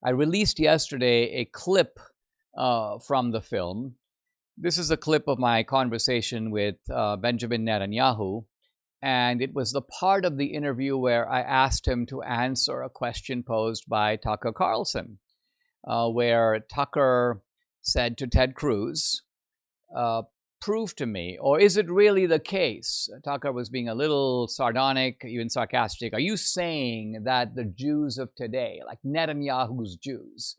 I released yesterday a clip from the film. This is a clip of my conversation with Benjamin Netanyahu, and it was the part of the interview where I asked him to answer a question posed by Tucker Carlson, where Tucker said to Ted Cruz, prove to me, or is it really the case? Tucker was being a little sardonic, even sarcastic. Are you saying that the Jews of today, like Netanyahu's Jews,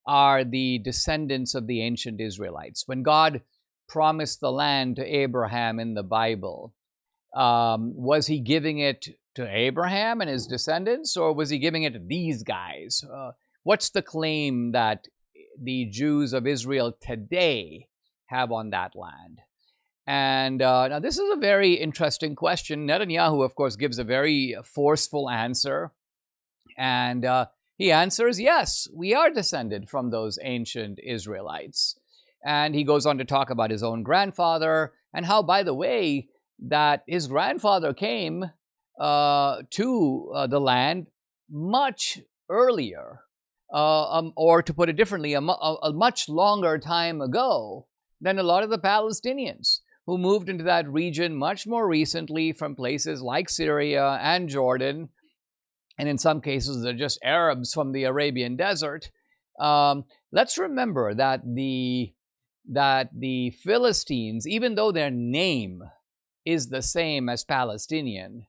are the descendants of the ancient Israelites? When God promised the land to Abraham in the Bible, was he giving it to Abraham and his descendants, or was he giving it to these guys? What's the claim that the Jews of Israel today have on that land? And now this is a very interesting question. Netanyahu, of course, gives a very forceful answer. And he answers, yes, we are descended from those ancient Israelites. And he goes on to talk about his own grandfather and how, by the way, that his grandfather came to the land much earlier, or to put it differently, a much longer time ago than a lot of the Palestinians who moved into that region much more recently from places like Syria and Jordan. And in some cases, they're just Arabs from the Arabian desert. Let's remember that the Philistines, even though their name is the same as Palestinian,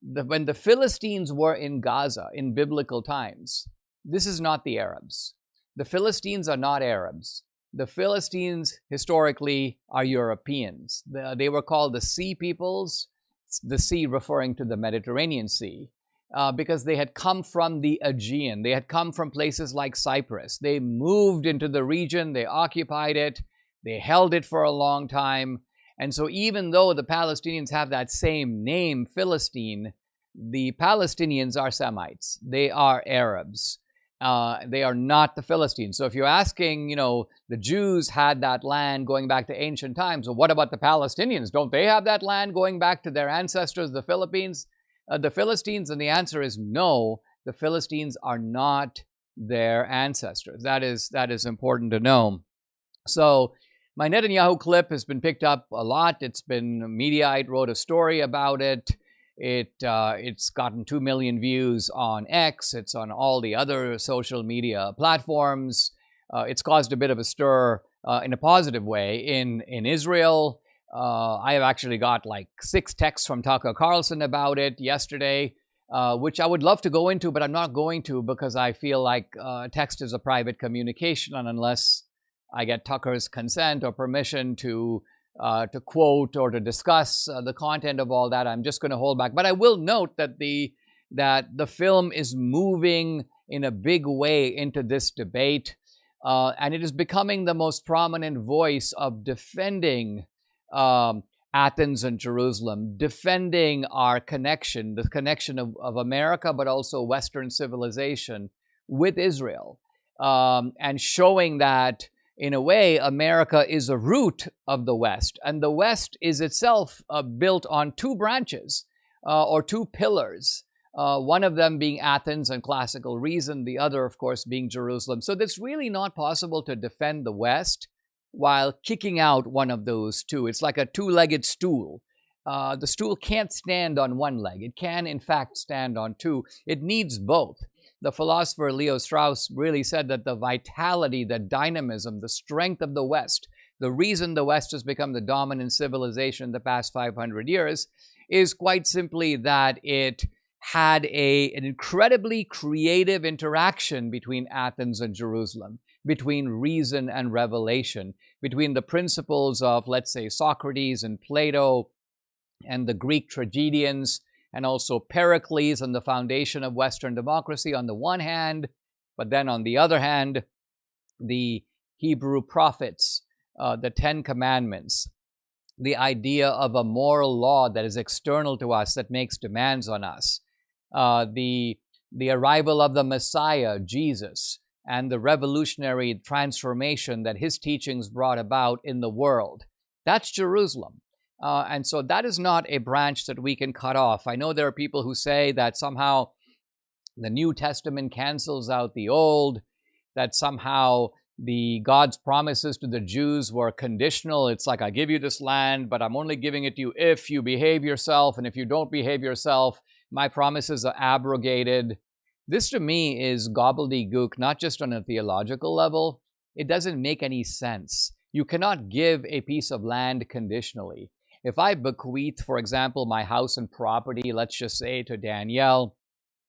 when the Philistines were in Gaza in biblical times, this is not the Arabs. The Philistines are not Arabs. The Philistines historically are Europeans. They were called the Sea Peoples, the sea referring to the Mediterranean Sea, because they had come from the Aegean. They had come from places like Cyprus. They moved into the region, they occupied it, they held it for a long time. And so even though the Palestinians have that same name, Philistine, the Palestinians are Semites. They are Arabs. They are not the Philistines. So if you're asking, the Jews had that land going back to ancient times, well, what about the Palestinians? Don't they have that land going back to their ancestors, the Philippines, the Philistines? And the answer is no, the Philistines are not their ancestors. That is important to know. So my Netanyahu clip has been picked up a lot. It's been, Mediaite wrote a story about it. It's gotten 2 million views on X. It's on all the other social media platforms. It's caused a bit of a stir in a positive way in Israel. I have actually got like 6 texts from Tucker Carlson about it yesterday, which I would love to go into, but I'm not going to because I feel like text is a private communication, and unless I get Tucker's consent or permission to quote or to discuss the content of all that, I'm just going to hold back. But I will note that the film is moving in a big way into this debate, and it is becoming the most prominent voice of defending Athens and Jerusalem, defending our connection, the connection of America, but also Western civilization with Israel, and showing that in a way, America is a root of the West, and the West is itself built on 2 branches or 2 pillars, one of them being Athens and classical reason, the other, of course, being Jerusalem. So it's really not possible to defend the West while kicking out one of those 2. It's like a 2-legged stool. The stool can't stand on one leg. It can, in fact, stand on 2. It needs both. The philosopher Leo Strauss really said that the vitality, the dynamism, the strength of the West, the reason the West has become the dominant civilization in the past 500 years is quite simply that it had an incredibly creative interaction between Athens and Jerusalem, between reason and revelation, between the principles of, let's say, Socrates and Plato and the Greek tragedians, and also Pericles and the foundation of Western democracy on the one hand, but then on the other hand, the Hebrew prophets, the 10 Commandments, the idea of a moral law that is external to us, that makes demands on us, the arrival of the Messiah, Jesus, and the revolutionary transformation that his teachings brought about in the world. That's Jerusalem. And so that is not a branch that we can cut off. I know there are people who say that somehow the New Testament cancels out the Old. that somehow God's promises to the Jews were conditional. It's like, I give you this land, but I'm only giving it to you if you behave yourself, and if you don't behave yourself, my promises are abrogated. This to me is gobbledygook, not just on a theological level. It doesn't make any sense. You cannot give a piece of land conditionally. If I bequeath, for example, my house and property, let's just say to Danielle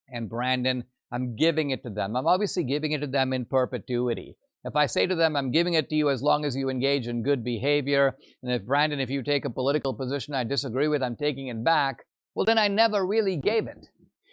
and Brandon, I'm giving it to them. I'm obviously giving it to them in perpetuity. If I say to them, I'm giving it to you as long as you engage in good behavior, and if Brandon, if you take a political position I disagree with, I'm taking it back, well, then I never really gave it.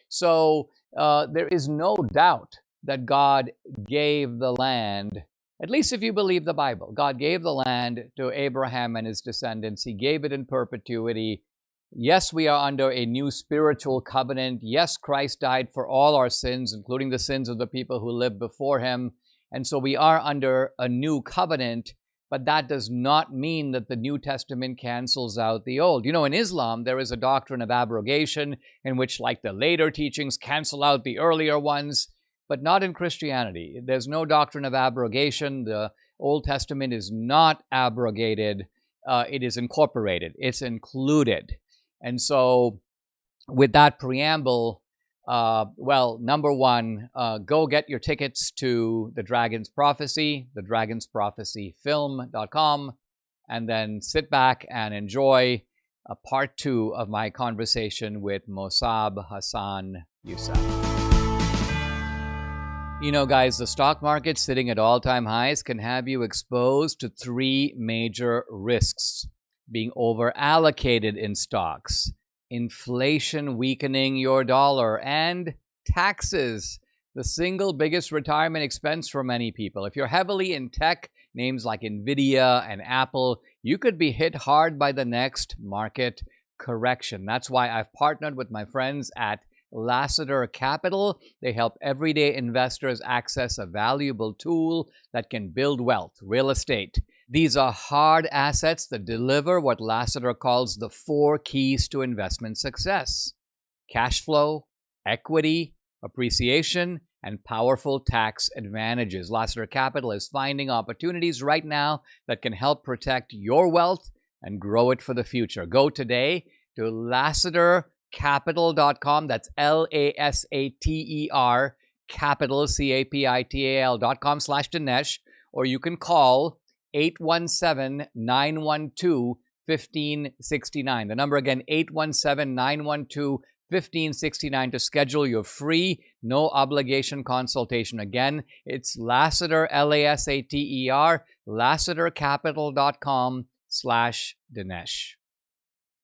So there is no doubt that God gave the land, at least if you believe the Bible. God gave the land to Abraham and his descendants. He gave it in perpetuity. Yes, we are under a new spiritual covenant. Yes, Christ died for all our sins, including the sins of the people who lived before him. And so we are under a new covenant, but that does not mean that the New Testament cancels out the Old. You know, in Islam, there is a doctrine of abrogation in which, like, the later teachings cancel out the earlier ones, but not in Christianity. There's no doctrine of abrogation. The Old Testament is not abrogated. It is incorporated. It's included. And so with that preamble, well, number one, go get your tickets to The Dragon's Prophecy, thedragonsprophecyfilm.com, and then sit back and enjoy part 2 of my conversation with Mossab Hassan Youssef. You know, guys, the stock market sitting at all-time highs can have you exposed to 3 major risks: being over-allocated in stocks, inflation weakening your dollar, and taxes, the single biggest retirement expense for many people. If you're heavily in tech, names like Nvidia and Apple, you could be hit hard by the next market correction. That's why I've partnered with my friends at Lassiter Capital. They help everyday investors access a valuable tool that can build wealth: real estate. These are hard assets that deliver what Lassiter calls the 4 keys to investment success: cash flow, equity, appreciation, and powerful tax advantages. Lassiter Capital is finding opportunities right now that can help protect your wealth and grow it for the future. Go today to LassiterCapital.com. That's LASATER Capital, CAPITAL.com/Dinesh, or you can call 817-912-1569. The number again, 817-912-1569 to schedule your free, no obligation consultation. Again, it's Lassiter, LASATER, LassiterCapital.com/Dinesh.